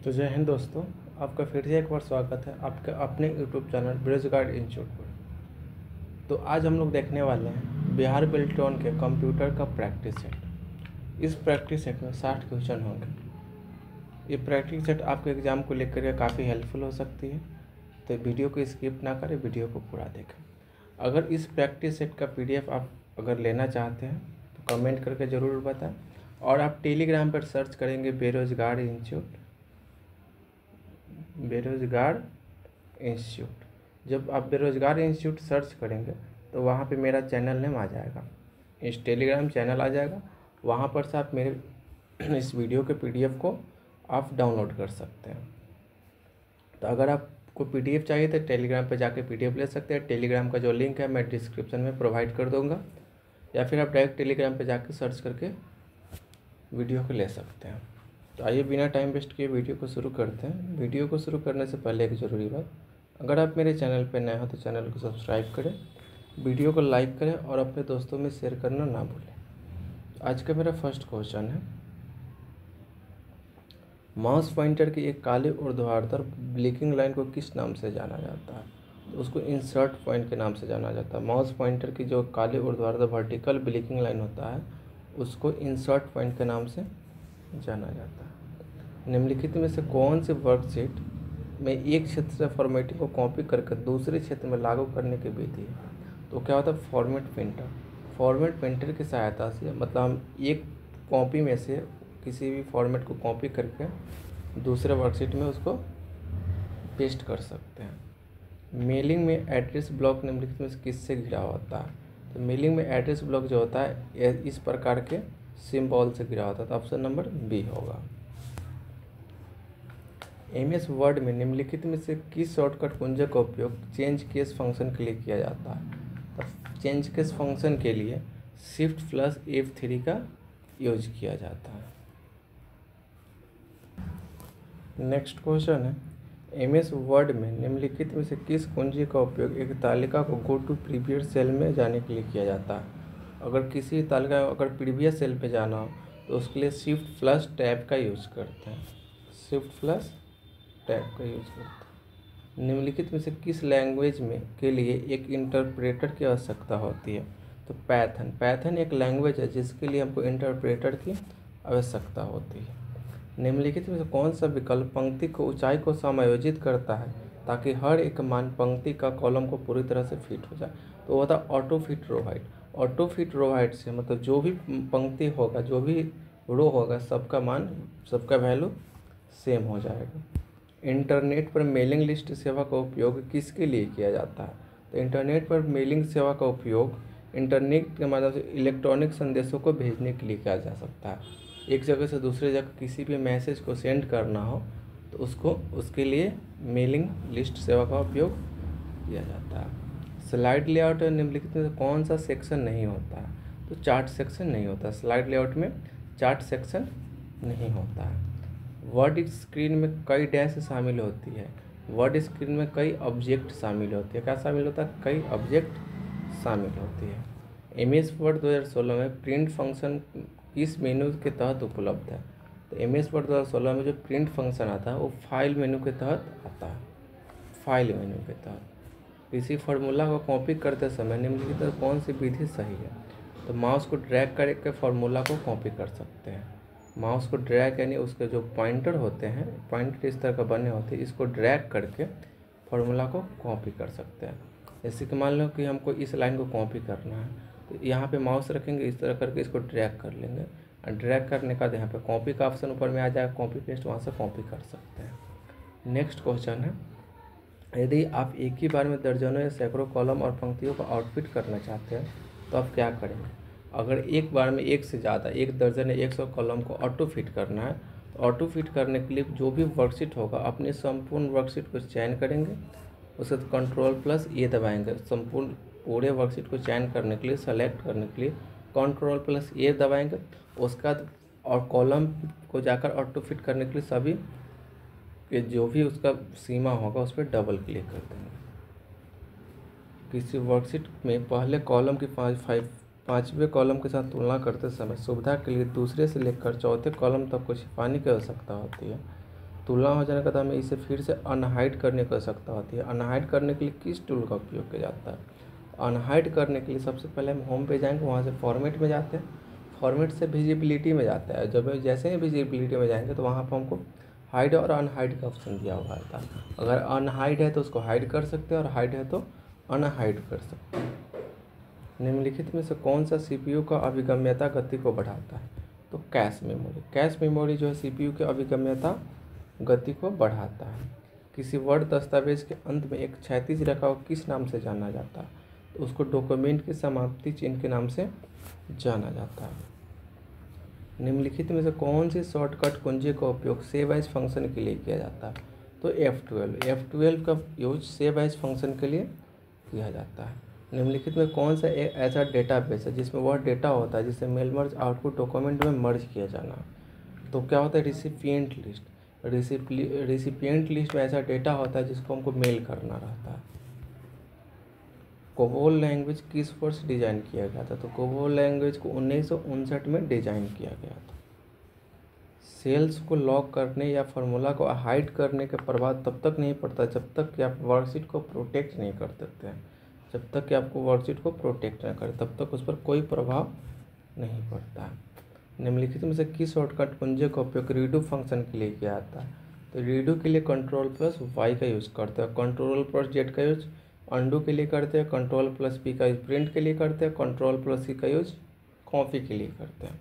तो जय हिंद दोस्तों, आपका फिर से एक बार स्वागत है आपके अपने यूट्यूब चैनल बेरोजगार इंस्टीट्यूट पर। तो आज हम लोग देखने वाले हैं बिहार बिल्ट्रॉन के कंप्यूटर का प्रैक्टिस सेट। इस प्रैक्टिस सेट में 60 क्वेश्चन होंगे। ये प्रैक्टिस सेट आपके एग्ज़ाम को लेकर के काफ़ी हेल्पफुल हो सकती है, तो वीडियो को स्किप ना करें, वीडियो को पूरा देखें। अगर इस प्रैक्टिस सेट का PDF आप अगर लेना चाहते हैं तो कमेंट करके ज़रूर बताएं। और आप टेलीग्राम पर सर्च करेंगे बेरोजगार इंस्टीट्यूट। जब आप बेरोजगार इंस्टीट्यूट सर्च करेंगे तो वहाँ पे मेरा चैनल नेम आ जाएगा, इस टेलीग्राम चैनल आ जाएगा। वहाँ पर से आप मेरे इस वीडियो के PDF को आप डाउनलोड कर सकते हैं। तो अगर आपको PDF चाहिए तो टेलीग्राम पे जाके PDF ले सकते हैं। टेलीग्राम का जो लिंक है मैं डिस्क्रिप्शन में प्रोवाइड कर दूँगा, या फिर आप डायरेक्ट टेलीग्राम पे जाके सर्च करके वीडियो को ले सकते हैं। तो आइए बिना टाइम वेस्ट किए वीडियो को शुरू करते हैं। वीडियो को शुरू करने से पहले एक ज़रूरी बात, अगर आप मेरे चैनल पर नए हो तो चैनल को सब्सक्राइब करें, वीडियो को लाइक करें और अपने दोस्तों में शेयर करना ना भूलें। आज का मेरा फर्स्ट क्वेश्चन है, माउस पॉइंटर की एक काले ऊर्ध्वाधर ब्लिंकिंग लाइन को किस नाम से जाना जाता है? तो उसको इंसर्ट पॉइंट के नाम से जाना जाता है। माउस पॉइंटर की जो काले ऊर्ध्वाधर वर्टिकल ब्लिंकिंग लाइन होता है उसको इंसर्ट पॉइंट के नाम से जाना जाता है। निम्नलिखित में से कौन से वर्कशीट में एक क्षेत्र से फॉर्मेटिंग को कॉपी करके दूसरे क्षेत्र में लागू करने की विधि है? तो क्या होता है फॉर्मेट प्रिंटर की सहायता से, मतलब हम एक कॉपी में से किसी भी फॉर्मेट को कॉपी करके दूसरे वर्कशीट में उसको पेस्ट कर सकते हैं। मेलिंग में एड्रेस ब्लॉक निम्नलिखित में से किससे घिरा होता है? तो मेलिंग में एड्रेस ब्लॉक जो होता है इस प्रकार के सिंबल से घिरा होता है। तो ऑप्शन नंबर बी होगा। MS वर्ड में निम्नलिखित में से किस शॉर्टकट कुंजी का उपयोग चेंज केस फंक्शन के लिए किया जाता है? तो चेंज केस फंक्शन के लिए Shift+F3 का यूज किया जाता है। नेक्स्ट क्वेश्चन है, MS वर्ड में निम्नलिखित में से किस कुंजी का उपयोग एक तालिका को गो टू प्रीवियस सेल में जाने के लिए किया जाता है? अगर किसी तालिका अगर प्रीवियस सेल पे जाना हो तो उसके लिए Shift+Tab का यूज करते हैं। Shift+Tab का यूज करते हैं। निम्नलिखित में से किस लैंग्वेज में के लिए एक इंटरप्रेटर की आवश्यकता होती है? तो पैथन एक लैंग्वेज है जिसके लिए हमको इंटरप्रेटर की आवश्यकता होती है। निम्नलिखित में से कौन सा विकल्प पंक्ति को ऊंचाई को समायोजित करता है ताकि हर एक मान पंक्ति का कॉलम को पूरी तरह से फिट हो जाए? तो वो होता है ऑटो फिट रो हाइट से, मतलब जो भी पंक्ति होगा, जो भी रो होगा, सबका मान, सबका वैल्यू सेम हो जाएगा। इंटरनेट पर मेलिंग लिस्ट सेवा का उपयोग किसके लिए किया जाता है? तो इंटरनेट पर मेलिंग सेवा का उपयोग इंटरनेट के माध्यम से इलेक्ट्रॉनिक संदेशों को भेजने के लिए किया जा सकता है। एक जगह से दूसरे जगह किसी भी मैसेज को सेंड करना हो तो उसके लिए मेलिंग लिस्ट सेवा का उपयोग किया जाता है। स्लाइड लेआउट निम्नलिखित में कौन सा सेक्शन नहीं होता है? तो चार्ट सेक्शन नहीं होता। स्लाइड लेआउट में चार्ट सेक्शन नहीं होता है। वर्ड स्क्रीन में कई डैश शामिल होती है। वर्ड स्क्रीन में कई ऑब्जेक्ट शामिल होती है। क्या शामिल होता है? कई ऑब्जेक्ट शामिल होती है। MS वर्ड 2016 में प्रिंट फंक्शन किस मेनू के तहत उपलब्ध है? तो MS वर्ड 2016 में जो प्रिंट फंक्शन आता है वो फाइल मेनू के तहत आता है। फाइल मेनू के तहत किसी फार्मूला को कॉपी करते समय निम्नलिखित कौन सी विधि सही है? तो माउस को ड्रैग करके फार्मूला को कॉपी कर सकते हैं। माउस को ड्रैग यानी उसके जो पॉइंटर होते हैं, पॉइंटर इस तरह का बने होते हैं, इसको ड्रैग करके फार्मूला को कॉपी कर सकते हैं। जैसे कि मान लो कि हमको इस लाइन को कॉपी करना है, तो यहाँ पे माउस रखेंगे, इस तरह करके इसको ड्रैग कर लेंगे, और ड्रैग करने का यहाँ पे कॉपी का ऑप्शन ऊपर में आ जाएगा, कॉपी पेस्ट, वहाँ से कॉपी कर सकते हैं। नेक्स्ट क्वेश्चन है, यदि आप एक ही बार में दर्जनों या सैकड़ों कॉलम और पंक्तियों को आउटफिट करना चाहते हैं तो आप क्या करेंगे? अगर एक बार में एक से ज़्यादा, 1 दर्जन या 100 कॉलम को ऑटो फिट करना है तो ऑटो फिट करने के लिए जो भी वर्कशीट होगा अपने संपूर्ण वर्कशीट को चयन करेंगे, उसके बाद Ctrl+A दबाएंगे। संपूर्ण पूरे वर्कशीट को चयन करने के लिए, सेलेक्ट करने के लिए Ctrl+A दबाएंगे। उसके बाद और कॉलम को जाकर ऑटो फिट करने के लिए सभी के जो भी उसका सीमा होगा उस पर डबल क्लिक कर देंगे। किसी वर्कशीट में पहले कॉलम की पाँचवें कॉलम के साथ तुलना करते समय सुविधा के लिए दूसरे से लेकर चौथे कॉलम तक को छिपाने की आवश्यकता होती है। तुलना हो जाने के बाद हमें इसे फिर से अनहाइड करने की आवश्यकता होती है। अनहाइड करने के लिए किस टूल का उपयोग किया जाता है? अनहाइड करने के लिए सबसे पहले हम होम पे जाएंगे, वहाँ से फॉर्मेट में जाते हैं, फॉर्मेट से विजिबिलिटी में जाता है। जब जैसे ही विजिबिलिटी में जाएंगे तो वहाँ पर हमको हाइड और अनहाइड का ऑप्शन दिया हुआ था। अगर अनहाइड है तो उसको हाइड कर सकते हैं और हाइड है तो अनहाइड कर सकते हैं। निम्नलिखित में से कौन सा सीपीयू का अभिगम्यता गति को बढ़ाता है? तो कैश मेमोरी। कैश मेमोरी जो है सीपीयू की अभिगम्यता गति को बढ़ाता है। किसी वर्ड दस्तावेज के अंत में एक क्षैतिज रेखा को किस नाम से जाना जाता है? तो उसको डॉक्यूमेंट की समाप्ति चिन्ह के नाम से जाना जाता है। निम्नलिखित में से कौन सी शॉर्टकट कुंजी का उपयोग सेव एज फंक्शन के लिए किया जाता है? तो F12 का यूज सेव एज फंक्शन के लिए किया जाता है। निम्नलिखित में कौन सा एक ऐसा डेटाबेस है जिसमें वह डेटा होता है जिसे मेल मर्ज आउटपुट डॉक्यूमेंट में मर्ज किया जाना? तो क्या होता है? Recipient list. रिसिपिएंट लिस्ट में ऐसा डेटा होता है जिसको हमको मेल करना रहता है। कोबोल लैंग्वेज किस वर्ष डिज़ाइन किया गया था? तो कोबोल लैंग्वेज को 1959 में डिज़ाइन किया गया था। सेल्स को लॉक करने या फार्मूला को हाइड करने का प्रभाव तब तक नहीं पड़ता जब तक कि आप वर्कशीट को प्रोटेक्ट नहीं कर देते हैं। जब तक कि आपको वर्कशीट को प्रोटेक्ट न करें तब तक उस पर कोई प्रभाव नहीं पड़ता है। निम्नलिखित में से किस शॉर्टकट कुंजी का उपयोग रीडू फंक्शन के लिए किया जाता है? तो रीडू के लिए Ctrl+Y का यूज़ करते हैं, Ctrl+Z का यूज अंडू के लिए करते हैं, Ctrl+P का यूज प्रिंट के लिए करते हैं, Ctrl+C का यूज कॉपी के लिए करते हैं।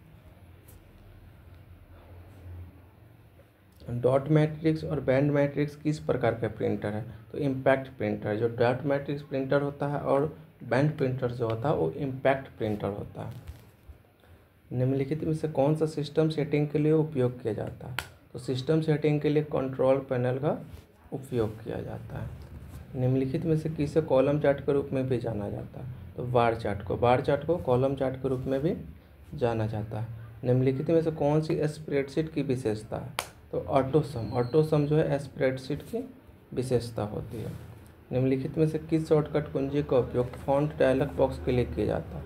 डॉट मैट्रिक्स और बैंड मैट्रिक्स किस प्रकार का प्रिंटर है? तो इम्पैक्ट प्रिंटर। जो डॉट मैट्रिक्स प्रिंटर होता है और बैंड प्रिंटर जो होता है वो इम्पैक्ट प्रिंटर होता है। निम्नलिखित में से कौन सा सिस्टम सेटिंग के लिए उपयोग किया जाता है? तो सिस्टम सेटिंग के लिए कंट्रोल पैनल का उपयोग किया जाता है। निम्नलिखित में से किसे कॉलम चार्ट के रूप में भी जाना जाता है? तो बार चार्ट को कॉलम चार्ट के रूप में भी जाना जाता है। निम्नलिखित में से कौन सी स्प्रेडशीट की विशेषता है? तो ऑटोसम जो है स्प्रेडशीट की विशेषता होती है। निम्नलिखित में से किस शॉर्टकट कुंजी का उपयोग फॉन्ट डायलॉग बॉक्स के लिए किया जाता है?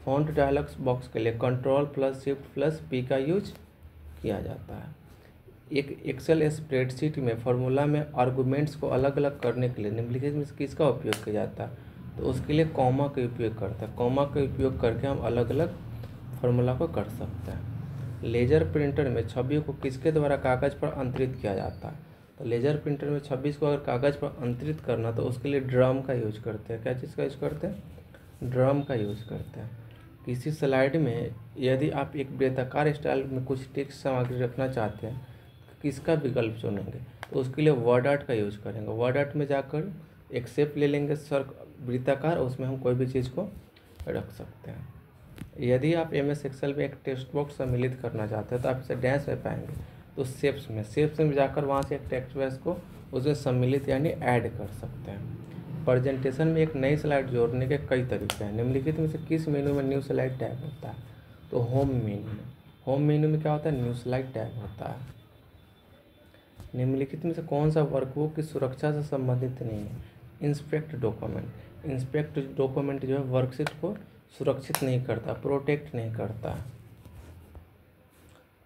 फॉन्ट डायलॉग बॉक्स के लिए Ctrl+Shift+P का यूज किया जाता है। एक एक्सेल स्प्रेडशीट में फार्मूला में आर्गूमेंट्स को अलग अलग करने के लिए निम्नलिखित में से किसका उपयोग किया जाता है? तो उसके लिए कॉमा का उपयोग करता है। कॉमा का उपयोग करके हम अलग अलग फार्मूला को कर सकते हैं। लेजर प्रिंटर में छवि को किसके द्वारा कागज़ पर अंतरित किया जाता है? तो लेजर प्रिंटर में छवि को अगर कागज़ पर अंतरित करना तो उसके लिए ड्रम का यूज करते हैं। क्या चीज़ का यूज करते हैं? ड्रम का यूज करते हैं। किसी स्लाइड में यदि आप एक वृत्ताकार स्टाइल में कुछ टेक्स्ट सामग्री रखना चाहते हैं तो किसका विकल्प चुनेंगे? तो उसके लिए वर्ड आर्ट का यूज करेंगे। वर्ड आर्ट में जाकर एक शेप ले लेंगे वृत्ताकार, उसमें हम कोई भी चीज़ को रख सकते हैं। यदि आप MS एक्सेल में एक टेक्स्ट बॉक्स सम्मिलित करना चाहते हैं तो आप इसे डैश में पाएंगे। तो शेप्स में जाकर वहाँ से एक टेक्स्ट बॉक्स को उसमें सम्मिलित यानी ऐड कर सकते हैं। प्रेजेंटेशन में एक नई स्लाइड जोड़ने के कई तरीके हैं। निम्नलिखित में से किस मेनू में न्यू स्लाइड टैब होता है? तो होम मेनू में क्या होता है? न्यू स्लाइड टैब होता है। निम्नलिखित में से कौन सा वर्कबुक की सुरक्षा से संबंधित नहीं है? इंस्पेक्ट डॉक्यूमेंट जो है वर्कशीट को सुरक्षित नहीं करता, प्रोटेक्ट नहीं करता।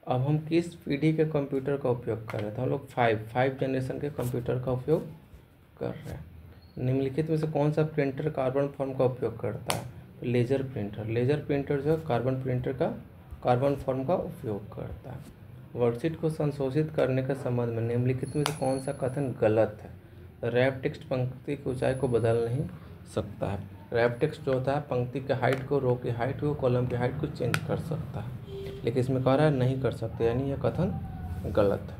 अब हम किस पीढ़ी के कंप्यूटर का उपयोग कर रहे थे? हम लोग 5 जनरेशन के कंप्यूटर का उपयोग कर रहे हैं। निम्नलिखित में से कौन सा प्रिंटर कार्बन फॉर्म का उपयोग करता है? तो लेजर प्रिंटर जो है कार्बन फॉर्म का उपयोग करता है। वर्कशीट को संशोधित करने के संबंध में निम्नलिखित में से कौन सा कथन गलत है? रैप टेक्स्ट पंक्ति की ऊंचाई को बदल नहीं सकता है। रैप टेक्स्ट जो होता है पंक्ति के हाइट को, रो की हाइट को, कॉलम की हाइट को चेंज कर सकता है, लेकिन इसमें कह रहा है नहीं कर सकते, यानी यह कथन गलत है।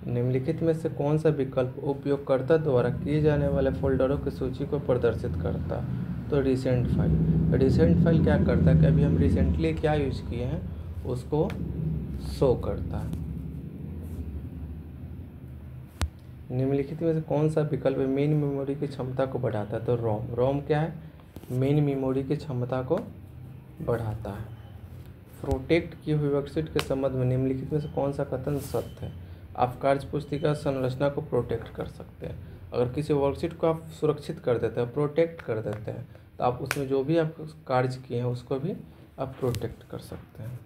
निम्नलिखित में से कौन सा विकल्प उपयोगकर्ता द्वारा किए जाने वाले फोल्डरों की सूची को प्रदर्शित करता है? तो रिसेंट फाइल क्या करता है कि अभी हम रिसेंटली क्या यूज किए हैं उसको शो करता है। निम्नलिखित में से कौन सा विकल्प मेन मेमोरी की क्षमता को बढ़ाता है? तो रोम क्या है? मेन मेमोरी की क्षमता को बढ़ाता है। प्रोटेक्ट की हुई वर्कशीट के संबंध में निम्नलिखित में से कौन सा कथन सत्य है? आप कार्य पुस्तिका संरचना को प्रोटेक्ट कर सकते हैं। अगर किसी वर्कशीट को आप सुरक्षित कर देते हैं, प्रोटेक्ट कर देते हैं, तो आप उसमें जो भी आप कार्य किए हैं उसको भी आप प्रोटेक्ट कर सकते हैं।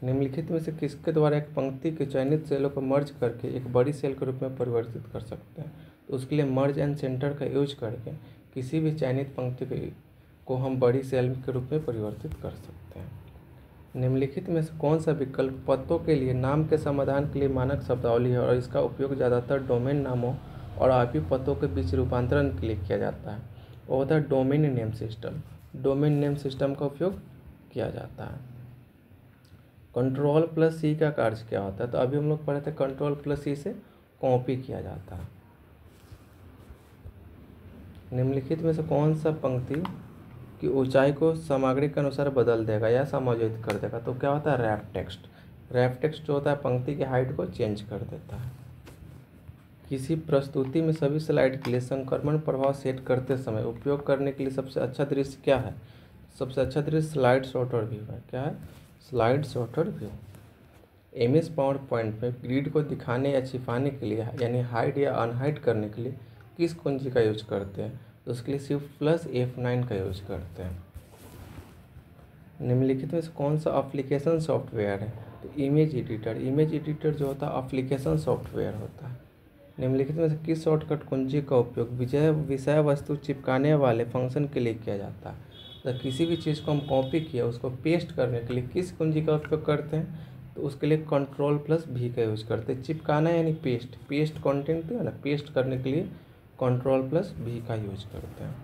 निम्नलिखित में से किसके द्वारा एक पंक्ति के चयनित सेलों को मर्ज करके एक बड़ी सेल के रूप में परिवर्तित कर सकते हैं? तो उसके लिए मर्ज एंड सेंटर का यूज करके किसी भी चयनित पंक्ति को हम बड़ी सेल के रूप में परिवर्तित कर सकते हैं। निम्नलिखित में से कौन सा विकल्प पतों के लिए नाम के समाधान के लिए मानक शब्दावली है और इसका उपयोग ज़्यादातर डोमेन नामों और आईपी पतों के बीच रूपांतरण के लिए किया जाता है? वो होता है domain name system. Domain name system का उपयोग किया जाता है। कंट्रोल प्लस सी का कार्य क्या होता है? तो अभी हम लोग पढ़े थे कंट्रोल प्लस सी से कॉपी किया जाता है। निम्नलिखित में से कौन सा पंक्ति की ऊंचाई को सामग्री के अनुसार बदल देगा या समायोजित कर देगा? तो क्या होता है? Wrap text. रैप टेक्स्ट जो होता है पंक्ति की हाइट को चेंज कर देता है। किसी प्रस्तुति में सभी स्लाइड के लिए संक्रमण प्रभाव सेट करते समय उपयोग करने के लिए सबसे अच्छा दृश्य क्या है? सबसे अच्छा दृश्य स्लाइड सॉर्टर व्यू है। क्या है? Slide sorter view. MS power point में ग्रिड को दिखाने या छिपाने के लिए यानी हाइड या अनहाइड करने के लिए किस कुंजी का यूज करते हैं? तो उसके लिए शिफ्ट प्लस F9 का यूज करते हैं। निम्नलिखित में से कौन सा एप्लीकेशन सॉफ्टवेयर है? तो इमेज एडिटर। इमेज एडिटर जो होता है एप्लीकेशन सॉफ्टवेयर होता है। निम्नलिखित में से किस शॉर्टकट कुंजी का उपयोग विषय वस्तु चिपकाने वाले फंक्शन के लिए किया जाता है? तो किसी भी चीज़ को हम कॉपी किया उसको पेस्ट करने के लिए किस कुंजी का उपयोग करते हैं? तो उसके लिए कंट्रोल प्लस V का यूज करते हैं। चिपकाना यानी पेस्ट कंटेंट है ना, पेस्ट करने के लिए कंट्रोल प्लस V का यूज करते हैं।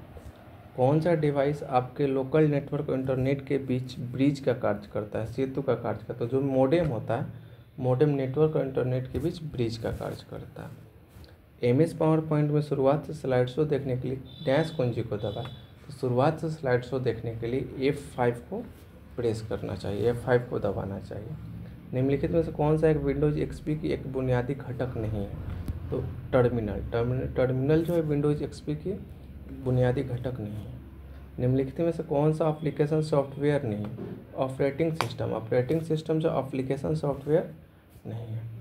कौन सा डिवाइस आपके लोकल नेटवर्क और इंटरनेट के बीच ब्रिज का कार्य करता है, सेतु का कार्य करता है? तो जो मोडेम होता है, मोडेम नेटवर्क और इंटरनेट के बीच ब्रिज का कार्य करता है। एमएस पावर पॉइंट में शुरुआत से स्लाइड शो देखने के लिए डैश कुंजी को दबाएं। तो शुरुआत से स्लाइड शो देखने के लिए F5 को प्रेस करना चाहिए, F5 को दबाना चाहिए। निम्नलिखित में से कौन सा एक विंडोज XP की एक बुनियादी घटक नहीं है? तो टर्मिनल जो है विंडोज XP की बुनियादी घटक नहीं है। निम्नलिखित में से कौन सा एप्लीकेशन सॉफ्टवेयर नहीं है? ऑपरेटिंग सिस्टम जो एप्लीकेशन सॉफ्टवेयर नहीं है।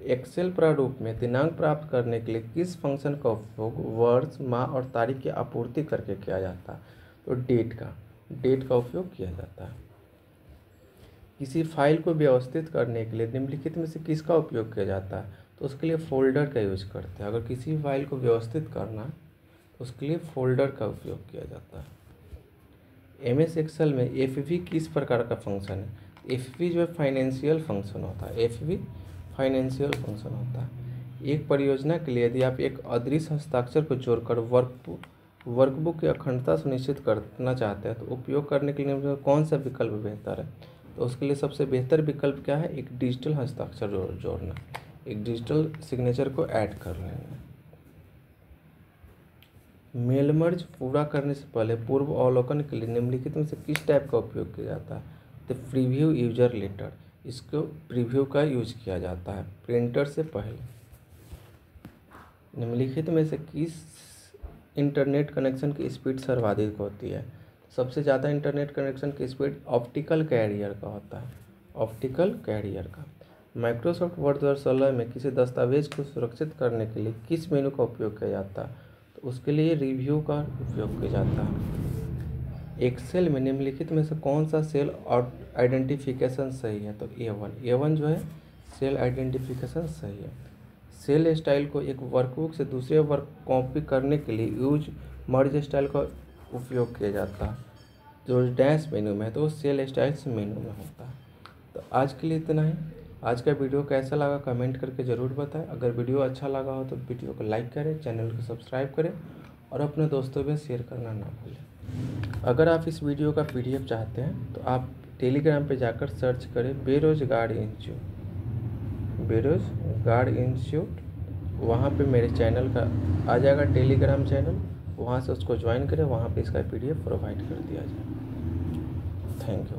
एक्सेल प्रारूप में दिनांक प्राप्त करने के लिए किस फंक्शन का उपयोग वर्ष, माह और तारीख की आपूर्ति करके किया जाता है? तो डेट का उपयोग किया जाता है। किसी फाइल को व्यवस्थित करने के लिए निम्नलिखित में से किसका उपयोग किया जाता है? तो उसके लिए फोल्डर का यूज करते हैं। अगर किसी फाइल को व्यवस्थित करना है तो उसके लिए फोल्डर का उपयोग किया जाता है। एमएस एक्सेल में FV किस प्रकार का फंक्शन है? FV जो है फाइनेंशियल फंक्शन होता है। FV फाइनेंशियल फंक्शन होता है। एक परियोजना के लिए यदि आप एक अदृश्य हस्ताक्षर को जोड़कर वर्कबुक की अखंडता सुनिश्चित करना चाहते हैं तो उपयोग करने के लिए कौन सा विकल्प बेहतर है? तो उसके लिए सबसे बेहतर विकल्प क्या है? एक डिजिटल हस्ताक्षर जोड़ना, एक डिजिटल सिग्नेचर को ऐड कर लेना। मेल मर्ज पूरा करने से पहले पूर्व अवलोकन के लिए निम्नलिखित में से किस टाइप का उपयोग किया जाता है? तो प्रीव्यू यूजर लेटर। इसको प्रीव्यू का यूज किया जाता है प्रिंटर से पहले। निम्नलिखित में से किस इंटरनेट कनेक्शन की स्पीड सर्वाधिक होती है? सबसे ज़्यादा इंटरनेट कनेक्शन की स्पीड ऑप्टिकल कैरियर का होता है, ऑप्टिकल कैरियर का। माइक्रोसॉफ्ट वर्ड 2016 में किसी दस्तावेज को सुरक्षित करने के लिए किस मेनू का उपयोग किया जाता है? तो उसके लिए रिव्यू का उपयोग किया जाता है। एक्सेल में निम्नलिखित में से कौन सा सेल आइडेंटिफिकेशन सही है? तो A1 जो है सेल आइडेंटिफिकेशन सही है। सेल स्टाइल को एक वर्कबुक से दूसरे वर्क कॉपी करने के लिए यूज मर्ज स्टाइल का उपयोग किया जाता है। जो डैश मेनू में है तो सेल स्टाइल्स मेनू में होता है। तो आज के लिए इतना ही। आज का वीडियो कैसा लगा कमेंट करके ज़रूर बताएं। अगर वीडियो अच्छा लगा हो तो वीडियो को लाइक करें, चैनल को सब्सक्राइब करें और अपने दोस्तों में शेयर करना ना भूलें। अगर आप इस वीडियो का PDF चाहते हैं तो आप टेलीग्राम पे जाकर सर्च करें बेरोजगार इंस्टीट्यूट। वहाँ पे मेरे चैनल का आ जाएगा टेलीग्राम चैनल, वहाँ से उसको ज्वाइन करें। वहाँ पे इसका PDF प्रोवाइड कर दिया जाए। Thank you.